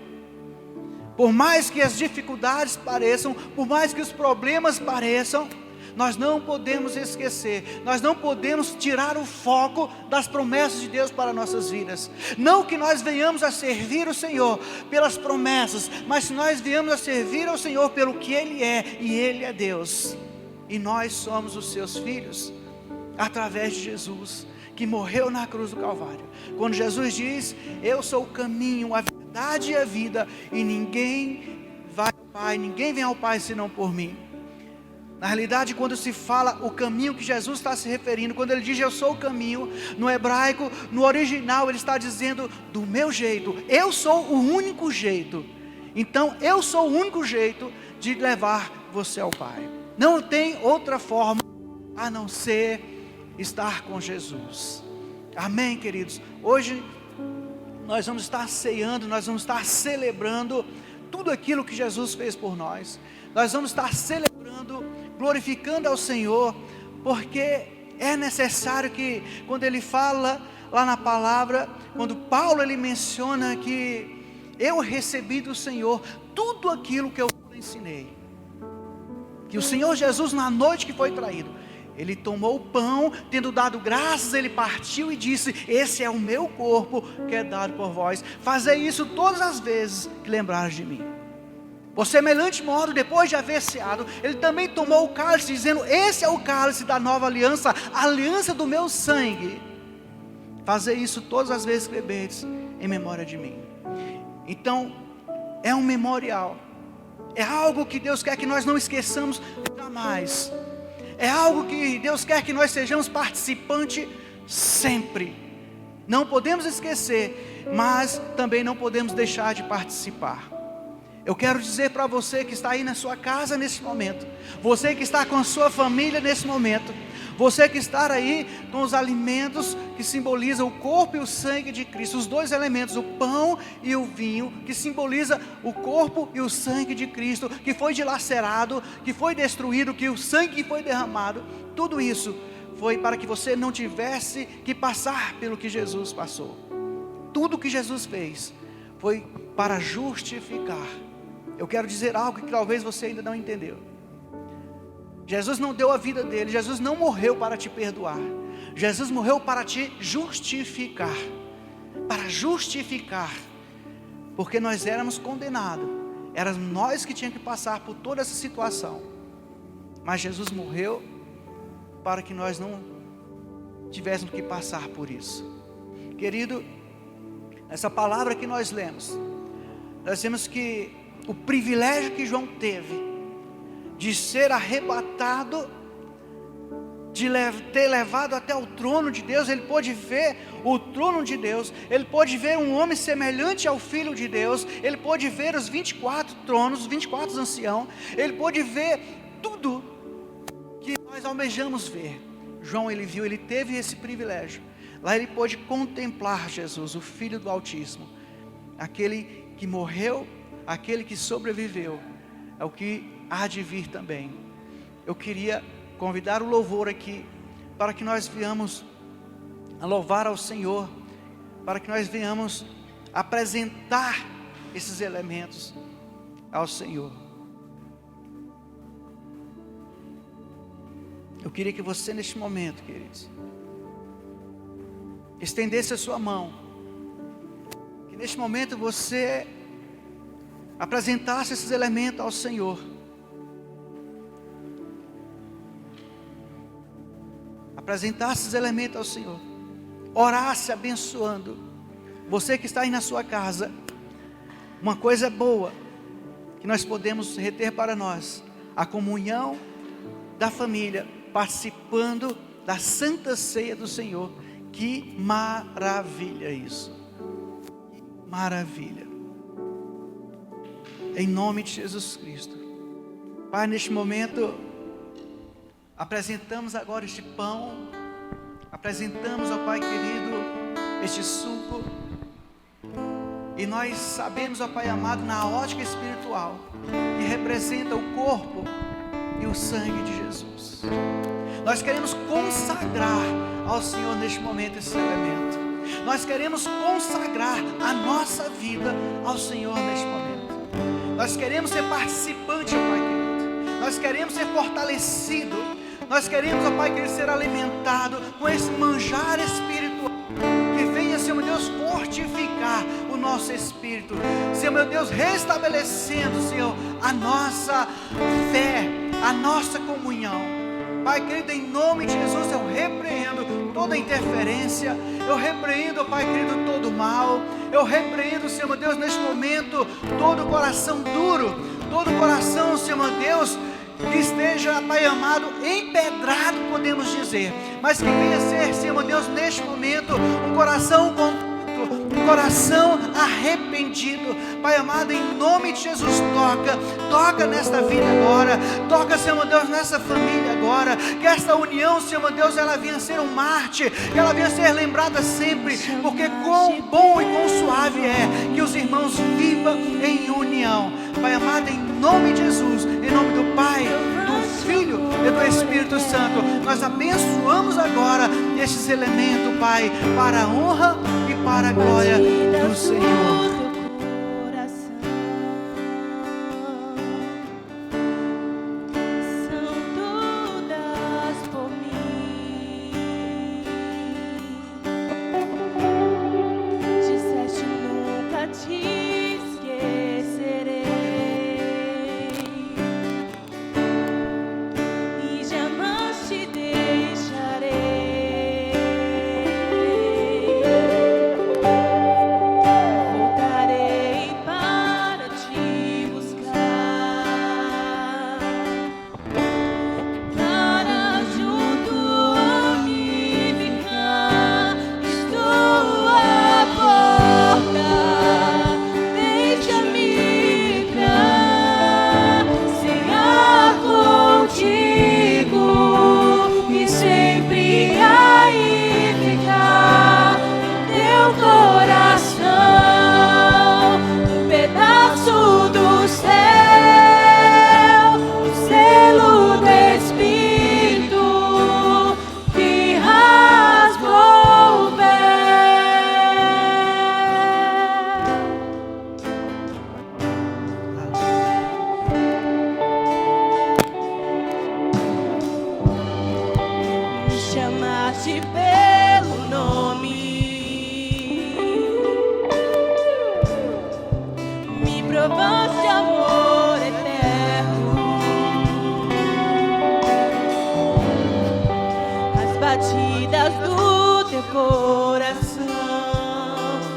Por mais que as dificuldades pareçam, por mais que os problemas pareçam, nós não podemos esquecer, nós não podemos tirar o foco das promessas de Deus para nossas vidas. Não que nós venhamos a servir o Senhor pelas promessas, mas que nós venhamos a servir ao Senhor pelo que Ele é, e Ele é Deus. E nós somos os seus filhos, através de Jesus, que morreu na cruz do Calvário. Quando Jesus diz: eu sou o caminho, a verdade e a vida, e ninguém vai ao Pai, ninguém vem ao Pai senão por mim. Na realidade, quando se fala o caminho que Jesus está se referindo, quando Ele diz eu sou o caminho, no hebraico, no original, Ele está dizendo do meu jeito, eu sou o único jeito. Então eu sou o único jeito de levar você ao Pai. Não tem outra forma a não ser estar com Jesus. Amém, queridos? Hoje nós vamos estar ceando, nós vamos estar celebrando tudo aquilo que Jesus fez por nós. Nós vamos estar celebrando, glorificando ao Senhor, porque é necessário que, quando Ele fala lá na palavra, quando Paulo ele menciona que eu recebi do Senhor tudo aquilo que eu ensinei, que o Senhor Jesus, na noite que foi traído, Ele tomou o pão, tendo dado graças, Ele partiu e disse: esse é o meu corpo que é dado por vós, fazei isso todas as vezes que lembrares de mim. Por semelhante modo, depois de haver ceado, Ele também tomou o cálice, dizendo: esse é o cálice da nova aliança, a aliança do meu sangue, fazei isso todas as vezes que bebedes, em memória de mim. Então, é um memorial, é algo que Deus quer que nós não esqueçamos jamais, é algo que Deus quer que nós sejamos participantes sempre. Não podemos esquecer, mas também não podemos deixar de participar. Eu quero dizer para você que está aí na sua casa nesse momento, você que está com a sua família nesse momento, Você que está aí com os alimentos que simbolizam o corpo e o sangue de Cristo, os dois elementos, o pão e o vinho, que simboliza o corpo e o sangue de Cristo, que foi dilacerado, que foi destruído, que o sangue foi derramado, tudo isso foi para que você não tivesse que passar pelo que Jesus passou. Tudo que Jesus fez foi para justificar. Eu quero dizer algo que talvez você ainda não entendeu. Jesus não deu a vida dele, Jesus não morreu para te perdoar, Jesus morreu para te justificar, porque nós éramos condenados, éramos nós que tínhamos que passar por toda essa situação, mas Jesus morreu para que nós não tivéssemos que passar por isso. Querido, essa palavra que nós lemos, nós vemos que o privilégio que João teve de ser arrebatado, de ter levado até o trono de Deus, ele pôde ver o trono de Deus, ele pôde ver um homem semelhante ao Filho de Deus, ele pôde ver os 24 tronos, os 24 anciãos, ele pôde ver tudo que nós almejamos ver. João, ele viu, ele teve esse privilégio. Lá ele pôde contemplar Jesus, o Filho do Altíssimo, aquele que morreu, aquele que sobreviveu, é o que há de vir também. Eu queria convidar o louvor aqui, para que nós venhamos a louvar ao Senhor, para que nós venhamos apresentar esses elementos ao Senhor. Eu queria que você neste momento, queridos, estendesse a sua mão, que neste momento você apresentasse esses elementos ao Senhor. Apresentasse esses elementos ao Senhor, orasse abençoando. Você que está aí na sua casa, uma coisa boa que nós podemos reter para nós, a comunhão da família, participando da Santa Ceia do Senhor. Que maravilha isso, que maravilha, em nome de Jesus Cristo. Pai, neste momento apresentamos agora este pão, apresentamos ao Pai querido este suco, e nós sabemos, ó Pai amado, na ótica espiritual, que representa o corpo e o sangue de Jesus. Nós queremos consagrar ao Senhor neste momento esse elemento, nós queremos consagrar a nossa vida ao Senhor neste momento, nós queremos ser participante, ó Pai querido, nós queremos ser fortalecidos, nós queremos, ó Pai querido, ser alimentado com esse manjar espiritual, que venha, Senhor meu Deus, fortificar o nosso espírito, Senhor meu Deus, restabelecendo, Senhor, a nossa fé, a nossa comunhão. Pai querido, em nome de Jesus, eu repreendo toda interferência, eu repreendo, Pai querido, todo mal, eu repreendo, Senhor meu Deus, neste momento, todo coração duro, todo coração, Senhor meu Deus, que esteja, Pai amado, empedrado, podemos dizer, mas que venha ser, Senhor meu Deus, neste momento, um coração contrito, um coração arrependido. Pai amado, em nome de Jesus, toca nesta vida agora, toca, Senhor meu Deus, nessa família agora, que esta união, Senhor meu Deus, ela venha ser um mártir, que ela venha ser lembrada sempre, porque quão bom e quão suave é que os irmãos vivam em união. Pai amado, em nome de Jesus, em nome do Pai, do Filho e do Espírito Santo, nós abençoamos agora estes elementos, Pai, para a honra e para a glória do Senhor. Voltarei avance amor eterno. As batidas do teu coração,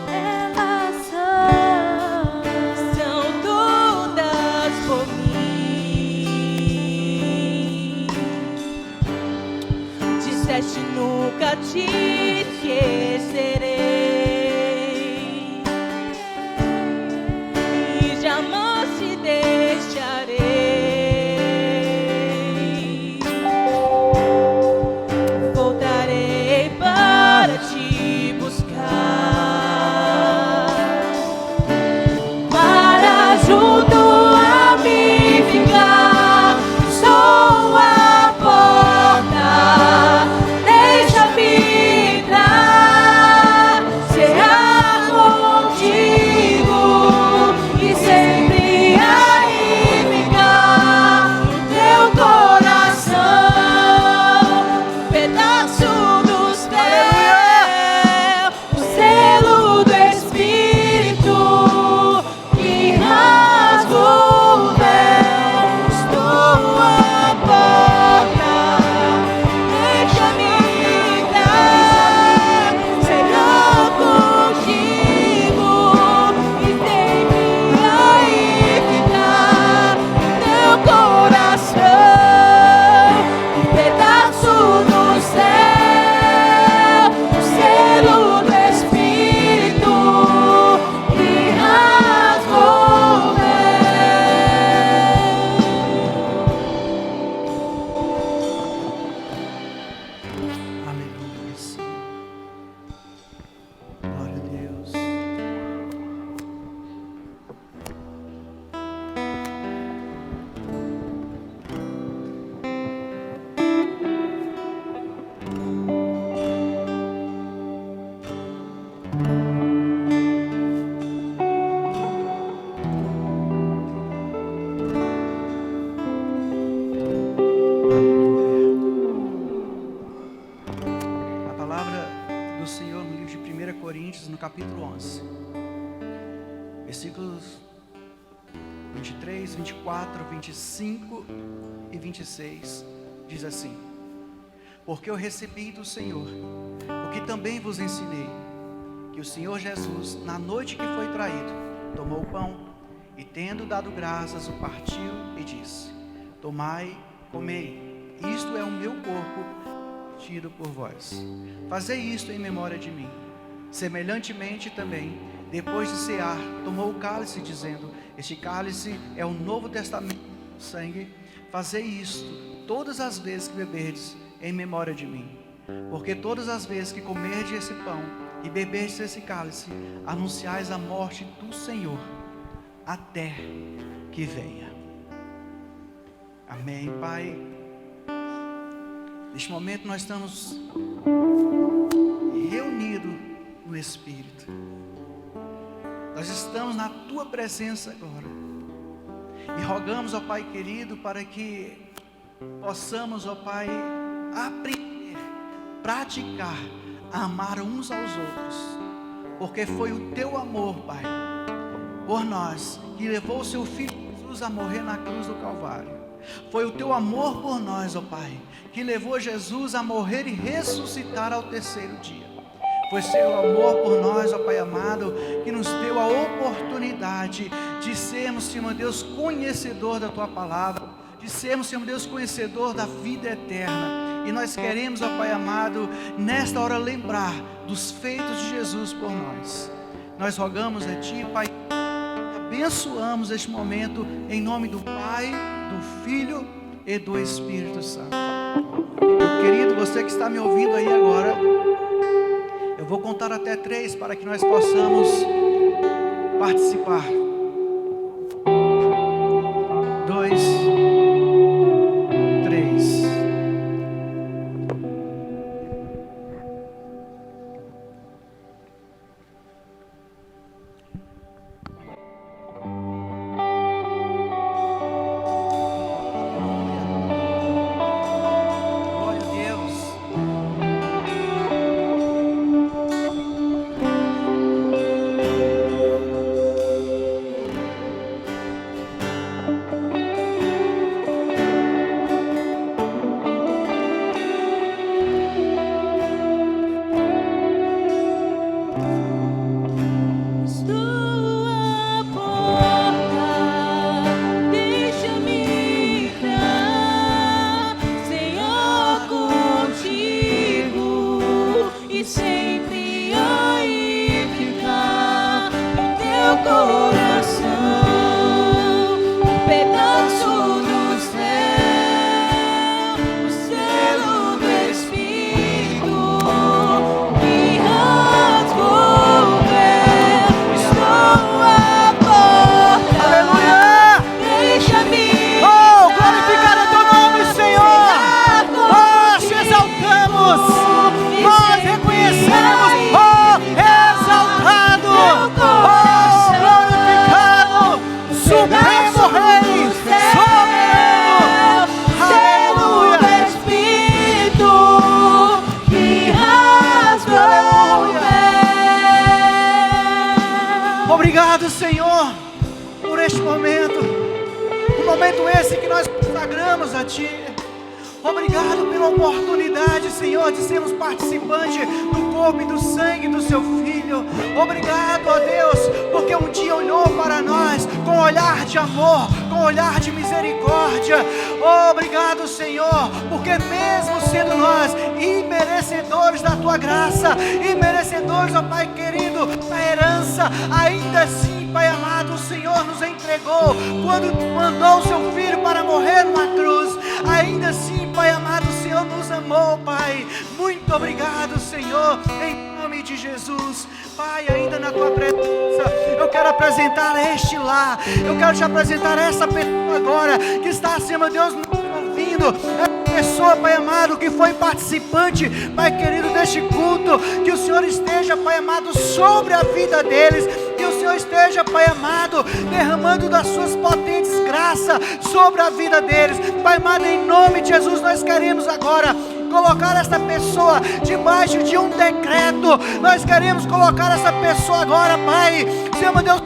elas são todas por mim. Disseste nunca te esquecerei e jamais te deixarei. Voltarei para te buscar, para junto a mim ficar. Sou a porta, deixa-me entrar, será contigo e sempre aí ficar no teu coração, pedaço do céu, o selo do Espírito que rasga o véu. Estou à porta, deixa-me entrar, será contigo e sempre aí ficar teu coração, um pedaço do céu, o selo do Espírito que rasga o Aleluia, Senhor. Glória a Deus. A palavra do Senhor no livro de 1 Coríntios, no capítulo 11, versículos 23, 24, 25 e 26, diz assim: Porque eu recebi do Senhor o que também vos ensinei, que o Senhor Jesus, na noite que foi traído, tomou o pão e, tendo dado graças, o partiu e disse: Tomai, comei, isto é o meu corpo partido por vós. Fazei isto em memória de mim. Semelhantemente também, depois de cear, tomou o cálice, dizendo: Este cálice é o novo testamento do sangue. Fazei isto todas as vezes que beberdes em memória de mim. Porque todas as vezes que comerdes esse pão e beberdes esse cálice, anunciais a morte do Senhor até que venha. Amém, Pai. Neste momento nós estamos reunidos no Espírito. Nós estamos na Tua presença agora. E rogamos, ó Pai querido, para que possamos, ó Pai, aprender, praticar, amar uns aos outros. Porque foi o Teu amor, Pai, por nós, que levou o Seu Filho Jesus a morrer na cruz do Calvário. Foi o Teu amor por nós, ó Pai, que levou Jesus a morrer e ressuscitar ao terceiro dia. Foi Seu amor por nós, ó Pai amado, que nos deu a oportunidade de sermos, Senhor Deus, conhecedor da Tua palavra, de sermos, Senhor Deus, conhecedor da vida eterna. E nós queremos, ó Pai amado, nesta hora lembrar dos feitos de Jesus por nós. Nós rogamos a Ti, Pai, abençoamos este momento em nome do Pai, do Filho e do Espírito Santo. Meu querido, você que está me ouvindo aí agora, eu vou contar até 3 para que nós possamos participar. 2, 3. Obrigado, Senhor, por este momento. O momento esse que nós consagramos a Ti. Obrigado pela oportunidade, Senhor, de sermos participantes do corpo e do sangue do Seu Filho. Obrigado, ó Deus, porque um dia olhou para nós com um olhar de amor, com um olhar de misericórdia. Obrigado, Senhor, porque mesmo sendo nós imerecedores da Tua graça, imerecedores, ó Pai querido, da herança, ainda assim, Pai amado, o Senhor nos entregou quando mandou o Seu Filho para morrer numa cruz. Ainda assim, Pai amado, o Senhor nos amou, Pai. Muito obrigado, Senhor, em nome de Jesus. Pai, ainda na Tua presença, eu quero apresentar este lar. Eu quero te apresentar essa pessoa agora que está, Senhor meu Deus, nos ouvindo. Essa pessoa, Pai amado, que foi participante, Pai querido, deste culto. Que o Senhor esteja, Pai amado, sobre a vida deles. Que o Senhor esteja, Pai amado, derramando das Suas potentes graças sobre a vida deles. Pai amado, em nome de Jesus, nós queremos agora colocar essa pessoa debaixo de um decreto. Nós queremos colocar essa pessoa agora, Pai, Senhor meu Deus,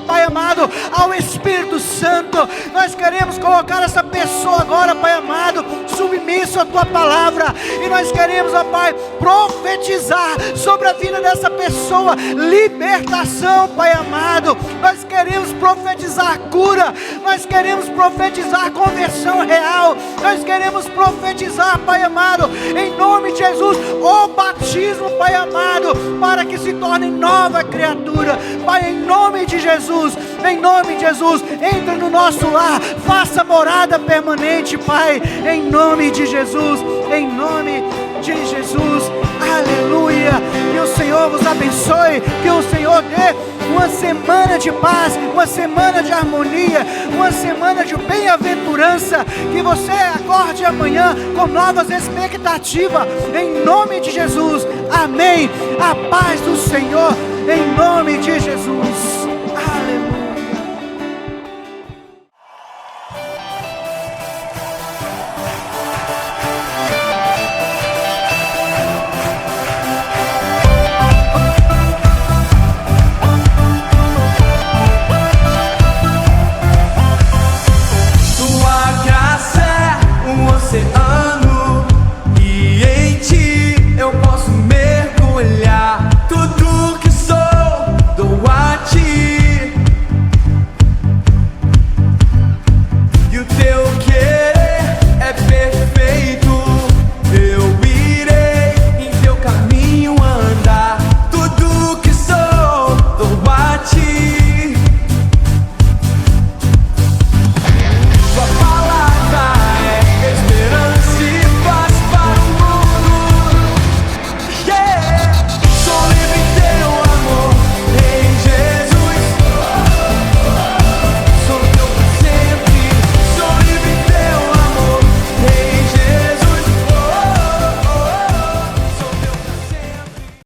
Pai amado, ao Espírito Santo. Nós queremos colocar essa pessoa agora, Pai amado, submisso à Tua palavra. E nós queremos, ó Pai, profetizar sobre a vida dessa pessoa libertação, Pai amado. Nós queremos profetizar cura. Nós queremos profetizar conversão real. Nós queremos profetizar, Pai amado, em nome de Jesus, o batismo, Pai amado, para que se torne nova criatura. Pai, em nome de Jesus, em nome de Jesus, entra no nosso lar, faça morada permanente, Pai, em nome de Jesus, em nome de Jesus, aleluia. Que o Senhor vos abençoe, que o Senhor dê uma semana de paz, uma semana de harmonia, uma semana de bem-aventurança. Que você acorde amanhã com novas expectativas, em nome de Jesus, amém. A paz do Senhor, em nome de Jesus.